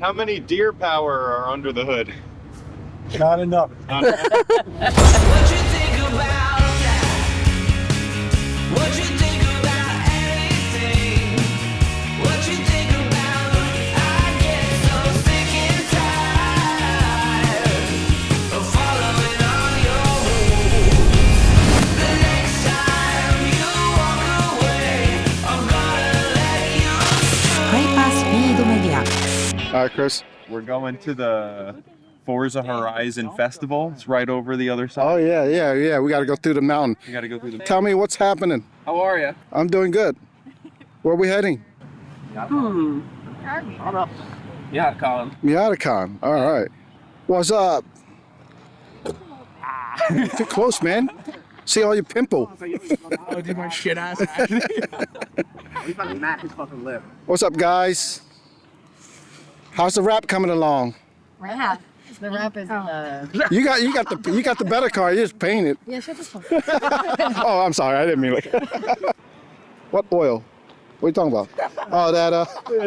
How many deer power are under the hood? Not enough. What you think about that? What you think about anything? What you think about? I get so sick and tired of following on your rules. The next time you walk away, I'm gonna let you All right, Chris. We're going to the Forza Horizon Festival. It's right over the other side. Oh, yeah. We got to go through the mountain. We gotta go through the. Tell me what's happening. How are you? I'm doing good. Where are we heading? MiataCon. MiataCon. All right. What's up? Too close, man. See all your pimple. I'll do my shit ass. What's up, guys? How's the rap coming along? Rap. The rap is You got the better car. You just painted. Yeah, shut this one. Oh, I'm sorry. I didn't mean like. What oil? What are you talking about? Oh, that.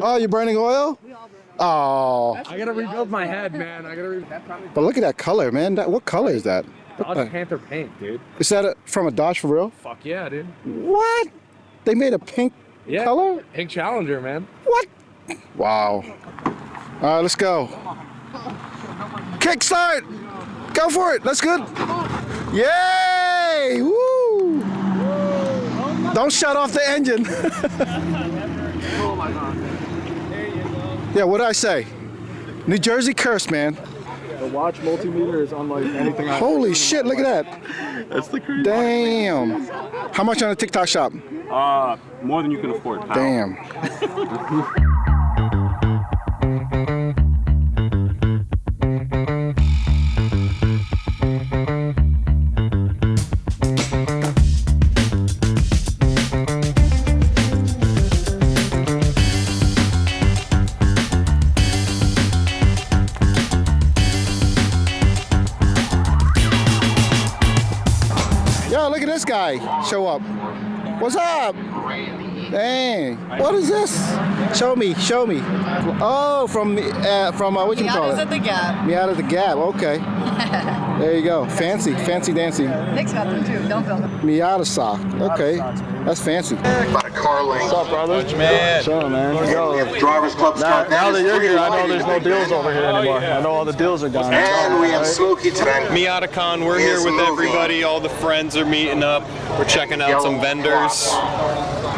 Oh, you're burning oil? Oh. I gotta rebuild my head, man. I gotta rebuild. But look at that color, man. What color is that? Dodge Panther paint, dude. Is that from a Dodge for real? Fuck yeah, dude. What? They made a pink color? Pink Challenger, man. What? Wow. All right, let's go. Kickstart! Go for it. That's good. Yay! Woo! Don't shut off the engine. Oh my god. Yeah, what did I say? New Jersey curse, man. The watch multimeter is unlike anything I've Holy shit, look at that. That's the crazy. Damn. How much on the TikTok shop? More than you can afford. Pal. Damn. Yo, look at this guy show up. What's up? Dang. What is this? Show me. Oh, from what you call it? Miata's at the Gap. Miata the Gap. Okay. There you go. Fancy dancy. Nick's got them too. Don't film them. Miata sock. Okay. That's fancy. About a car lane. What's up, brother? Man. Chilling, man. Drivers Club start. Now that you're here, I know there's no deals over here anymore. I know all the deals are gone. And we have Smokey today. MiataCon, we're here with everybody. All the friends are meeting up. We're checking out some vendors.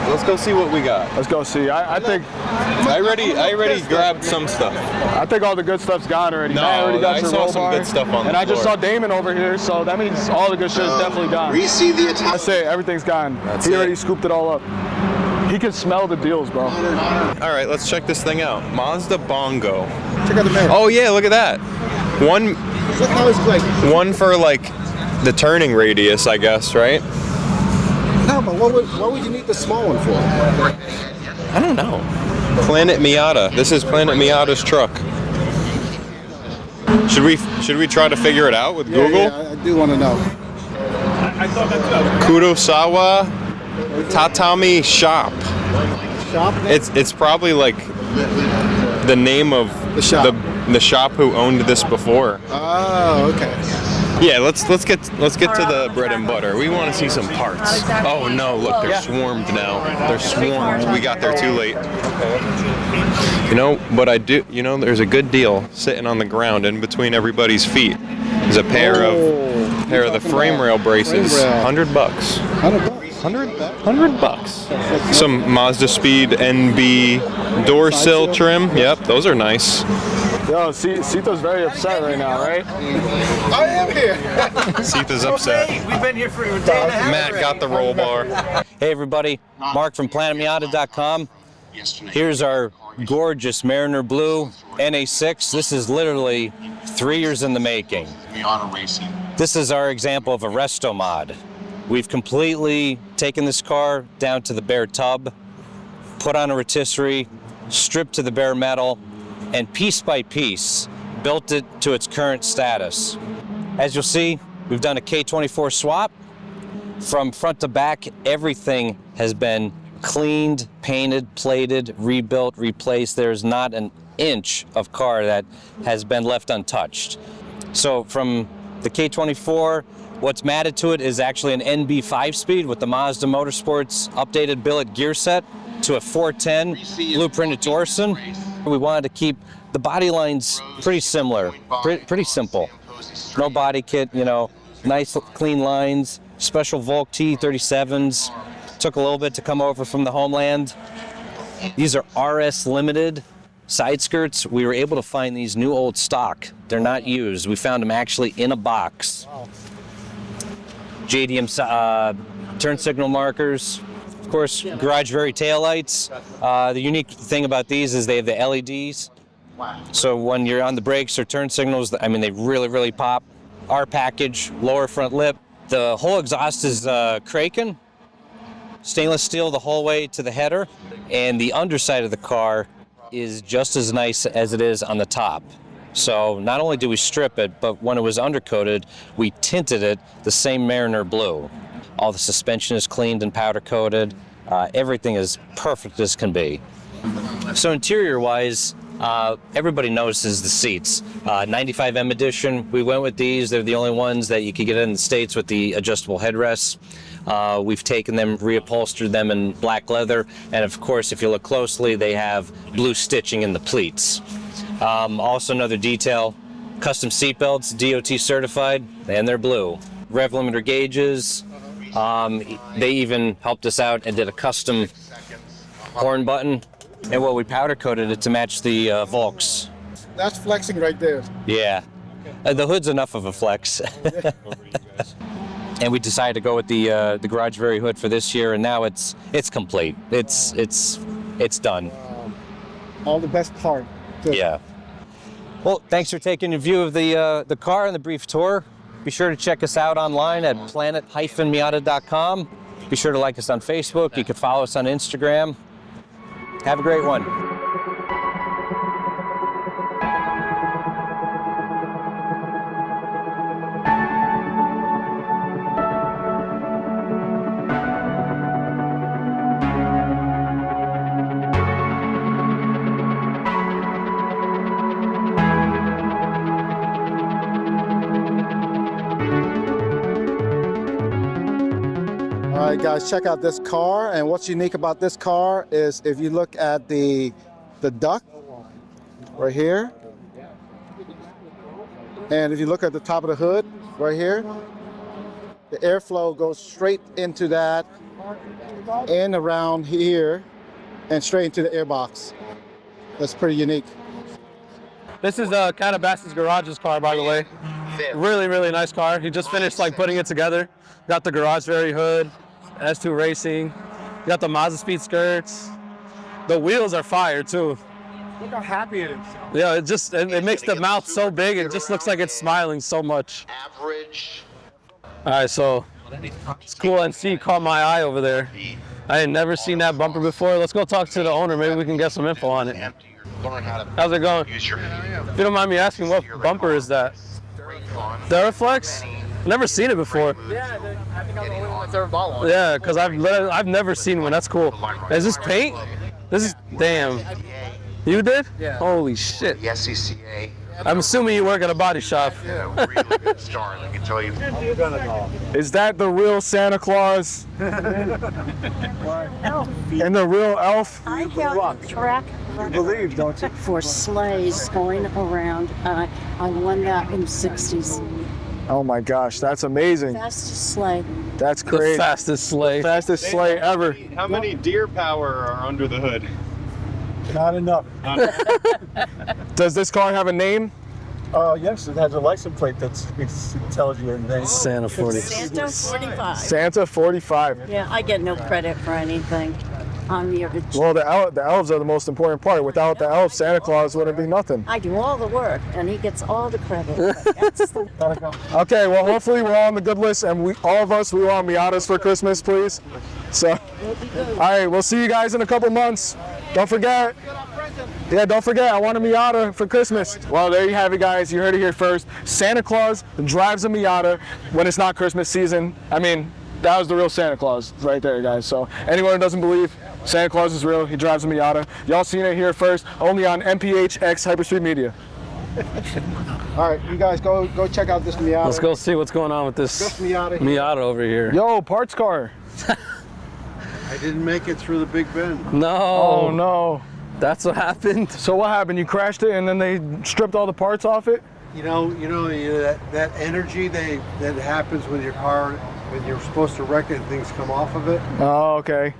Let's go see what we got. Let's go see. I think I already grabbed some stuff. all the good stuff's gone already. No, Matt already got I your saw roll some bar. good stuff on the And I just floor. saw Damon over here, so that means all the good shit is definitely gone. Receive the I attack. say everything's gone. He already scooped it all up. He can smell the deals, bro. All right, let's check this thing out. Mazda Bongo. Check out the mirror. Oh yeah, look at that. Look how it's like. One for like the turning radius, I guess, right? No, but what would you need the small one for? I don't know. Planet Miata. This is Planet Miata's truck. Should we try to figure it out with Google? Yeah, I do want to know. Kurosawa Tatami Shop. Shop? It's probably like the name of The shop. the shop who owned this before. Oh, okay. Yeah, let's get to the bread and butter. We want to see some parts. Oh no, look, they're swarmed now. They're swarmed. We got there too late. You know, but there's a good deal sitting on the ground in between everybody's feet. There's a pair of the frame rail braces. $100. $100. Some Mazda Speed NB door sill trim. Yep, those are nice. Yo, Sito's very upset right now, right? I am here. Sita's upset. We've been here for a day and a half. Matt got the roll bar. Hey everybody, Mark from PlanetMiata.com. Here's our gorgeous Mariner Blue NA6. This is literally 3 years in the making. This is our example of a resto-mod. We've completely taken this car down to the bare tub, put on a rotisserie, stripped to the bare metal, and piece by piece built it to its current status. As you'll see, we've done a K24 swap. From front to back, everything has been cleaned, painted, plated, rebuilt, replaced. There's not an inch of car that has been left untouched. So from the K24, what's matted to it is actually an NB 5-speed with the Mazda Motorsports updated billet gear set to a 410 blueprinted Torsen. We wanted to keep the body lines pretty similar, pretty simple. No body kit, you know, nice clean lines, special Volk T37s. Took a little bit to come over from the homeland. These are RS limited side skirts. We were able to find these new old stock. They're not used. We found them actually in a box. JDM turn signal markers. Of course, garage very taillights. The unique thing about these is they have the LEDs. So when you're on the brakes or turn signals, I mean, they really pop. R package, lower front lip. The whole exhaust is Kraken. Stainless steel the whole way to the header. And the underside of the car is just as nice as it is on the top. So not only did we strip it, but when it was undercoated, we tinted it the same Mariner blue. All the suspension is cleaned and powder coated. Everything is perfect as can be. So interior-wise, everybody notices the seats. 95M edition, we went with these. They're the only ones that you could get in the States with the adjustable headrests. We've taken them, reupholstered them in black leather, and of course, if you look closely, they have blue stitching in the pleats. Also another detail, custom seat belts, DOT certified, and they're blue. Rev limiter gauges, they even helped us out and did a custom horn button. And well, we powder coated it to match the Volks. That's flexing right there. Yeah, the hood's enough of a flex. And we decided to go with the Garage Very hood for this year, and now it's complete. It's done. All the best part. Good. Yeah. Well, thanks for taking a view of the car and the brief tour. Be sure to check us out online at planet-miata.com. Be sure to like us on Facebook. You can follow us on Instagram. Have a great one. All right, guys, check out this car. And what's unique about this car is if you look at the duct right here, and if you look at the top of the hood right here, the airflow goes straight into that and around here and straight into the airbox. That's pretty unique. This is Calabasas Garage's car, by the way. Really nice car. He just finished putting it together. Got the Garage Very hood, S2 Racing. Got the Mazda Speed skirts. The wheels are fire too. Look how happy it is. Yeah, it makes the mouth so big. It just looks like it's smiling so much. Average. All right, so it's cool. NC caught my eye over there. I had never seen that bumper before. Let's go talk to the owner. Maybe we can get some info on it. How's it going? If you don't mind me asking, what bumper is that? Duraflex? Never seen it before. Yeah, I think I'm the only one that's ever bought one. Yeah, because I've never seen one. That's cool. Is this paint? This is, damn. You did? Yeah. Holy shit. The SCCA. I'm assuming you work at a body shop. Yeah, really good stars, I can tell you. Is that the real Santa Claus? And the real elf? I have a track You believe, don't you? for sleighs going around. I won that in the 60s. Oh my gosh, that's amazing. Fastest sleigh. That's The great. fastest sleigh. Fastest sleigh ever. How many deer power are under the hood? Not enough. Does this car have a name? Yes, it has a license plate that tells you your name. Santa 40. Santa 45. Santa 45. Yeah, I get no credit for anything. I'm the original. Well, the elves are the most important part. Without the elves, Santa Claus wouldn't be nothing. I do all the work, and he gets all the credit. That's the Okay, well, hopefully we're all on the good list, and all of us, we want Miatas for Christmas, please. So, all right, we'll see you guys in a couple months. Don't forget. Yeah, don't forget, I want a Miata for Christmas. Well, there you have it, guys. You heard it here first. Santa Claus drives a Miata when it's not Christmas season. I mean, that was the real Santa Claus right there, guys. So anyone who doesn't believe, Santa Claus is real. He drives a Miata. Y'all seen it here first, only on MPHX Hyperspeed Media. All right, you guys go check out this Miata. Let's go see what's going on with this Miata. Miata over here. Yo, parts car. I didn't make it through the Big Bend. No. Oh no. That's what happened. So what happened? You crashed it and then they stripped all the parts off it? You know that energy that happens with your car when you're supposed to wreck it and things come off of it. Oh, okay.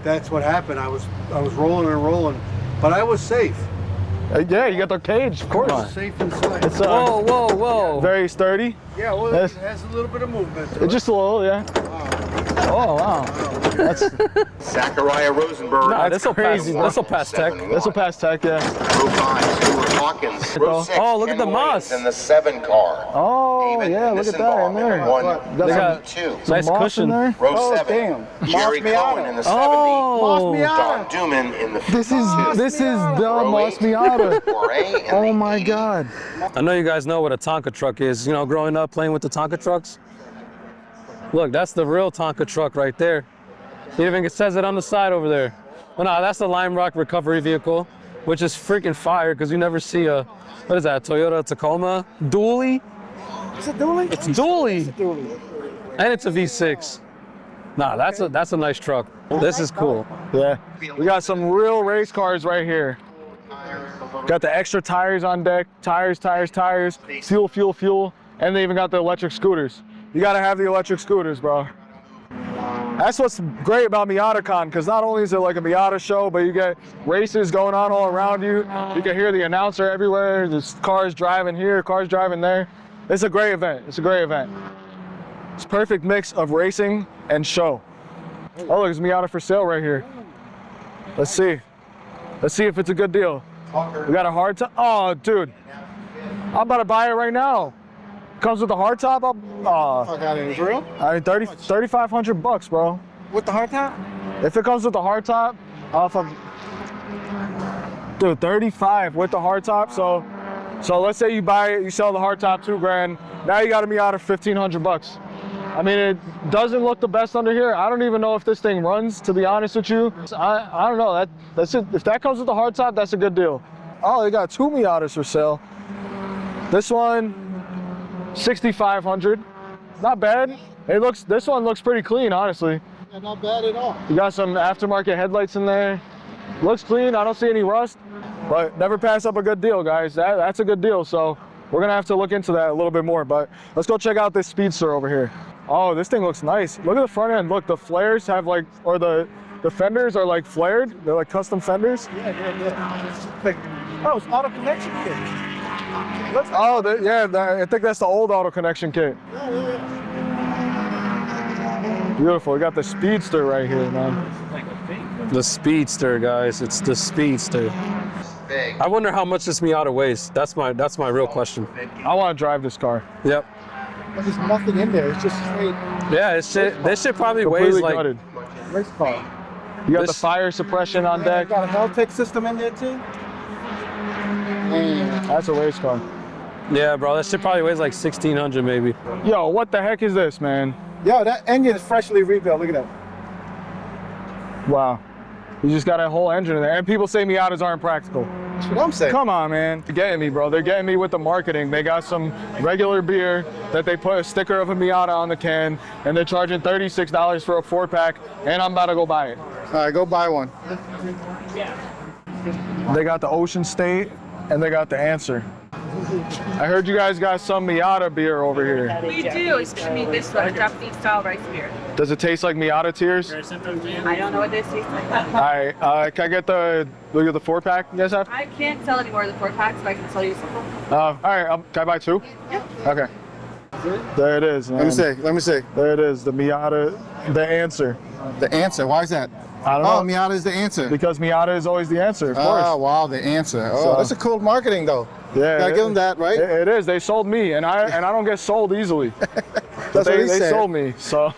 That's what happened. I was rolling and rolling, but I was safe. Yeah, you got the cage, of course. I was safe inside. It's Whoa. very sturdy. Yeah, well, it has a little bit of movement to it. Just a little, yeah. Oh wow. That's Zachariah Rosenberg. Nah, that's this'll pass. crazy. This'll pass tech. this will pass tech, yeah. Row 5, Stuart Hawkins. Row 6, Oh, look at Ken the Williams Moss. in the 7 car. Oh David yeah, look at that in there. Nissenbaum in the They got 172. nice Moss cushion in there. Row Oh, 7, damn. Jerry Moss Cohen Miata. in the 70. Oh. John Duman in the 52. This is the Row Moss 8, Miata. Foray in Oh the my 80. God. I know you guys know what a Tonka truck is. You know, growing up playing with the Tonka trucks. Look, that's the real Tonka truck right there. It even says it on the side over there. Well, no, that's the Lime Rock recovery vehicle, which is freaking fire because you never see a, what is that, Toyota Tacoma dually? Is it dually? It's dually, Dually. and it's a V6. Nah, that's a nice truck. This is cool. Yeah. We got some real race cars right here. Got the extra tires on deck, tires, fuel, and they even got the electric scooters. You gotta have the electric scooters, bro. That's what's great about MiataCon, because not only is it like a Miata show, but you get races going on all around you. You can hear the announcer everywhere. There's cars driving here, cars driving there. It's a great event. It's a great event. It's a perfect mix of racing and show. Oh, look, there's Miata for sale right here. Let's see. Let's see if it's a good deal. We got a hard top. Oh, dude. I'm about to buy it right now. Comes with the hard top. I got it. It's real? I mean, 3,500 bucks, bro. With the hard top? If it comes with the hard top, dude, 35 with the hard top. So let's say you buy it, you sell the hard top $2,000. Now you got a Miata 1,500 bucks. I mean, it doesn't look the best under here. I don't even know if this thing runs, to be honest with you. I don't know. That's it. If that comes with the hard top, that's a good deal. Oh, they got 2 Miatas for sale. This one, 6,500. Not bad. This one looks pretty clean, honestly. Yeah, not bad at all. You got some aftermarket headlights in there. Looks clean. I don't see any rust. But never pass up a good deal, guys. That's a good deal. So we're gonna have to look into that a little bit more. But let's go check out this Speedster over here. Oh, this thing looks nice. Look at the front end. Look, the flares have like, or the fenders are like flared. They're like custom fenders. Yeah. Oh, it's auto connection kit. Oh, I think that's the old auto connection kit. Beautiful. We got the Speedster right here, man. The Speedster, guys. It's the Speedster. I wonder how much this Miata weighs. That's my real question. I want to drive this car. Yep. But there's nothing in there. It's just straight Yeah, this shit probably weighs Completely like. gutted. race car. You got the This- fire suppression on Yeah, deck. got a Helltech system in there too. That's a race car. Yeah, bro, that shit probably weighs like 1,600 maybe. Yo, what the heck is this, man? Yo, that engine is freshly rebuilt. Look at that. Wow. You just got a whole engine in there. And people say Miatas aren't practical. That's what I'm saying. Come on, man. They're getting me, bro. They're getting me with the marketing. They got some regular beer that they put a sticker of a Miata on the can, and they're charging $36 for a 4-pack, and I'm about to go buy it. All right, go buy one. They got the Ocean State, and they got the Answer. I heard you guys got some Miata beer over here. We do. It's gonna be this one, a Japanese style rice beer. Does it taste like Miata Tears? I don't know what this tastes like. All right, can I get the 4-pack you guys have? I can't sell any more of the 4-packs, but I can sell you some. All right, can I buy 2? Yeah. Okay. There it is, man. Let me see. There it is, the Miata, the Answer. The Answer. Why is that? I don't Oh, know. Miata is the Answer. Because Miata is always the answer, of course. Oh, wow, the Answer. Oh, So- that's a cool marketing though. Yeah, Gotta give them that, right? It is. They sold me, and I don't get sold easily. That's what he they said. sold me, so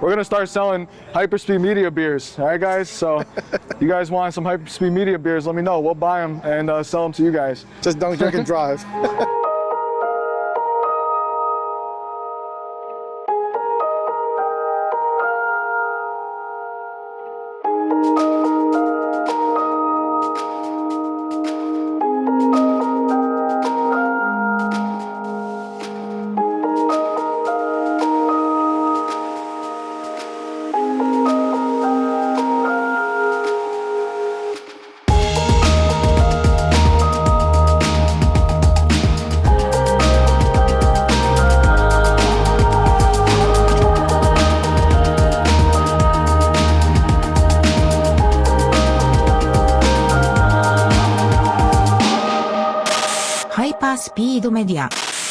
we're gonna start selling Hyperspeed Media beers. All right, guys. So you guys want some Hyperspeed Media beers? Let me know. We'll buy them and sell them to you guys. Just don't drink and drive. スピードメディア。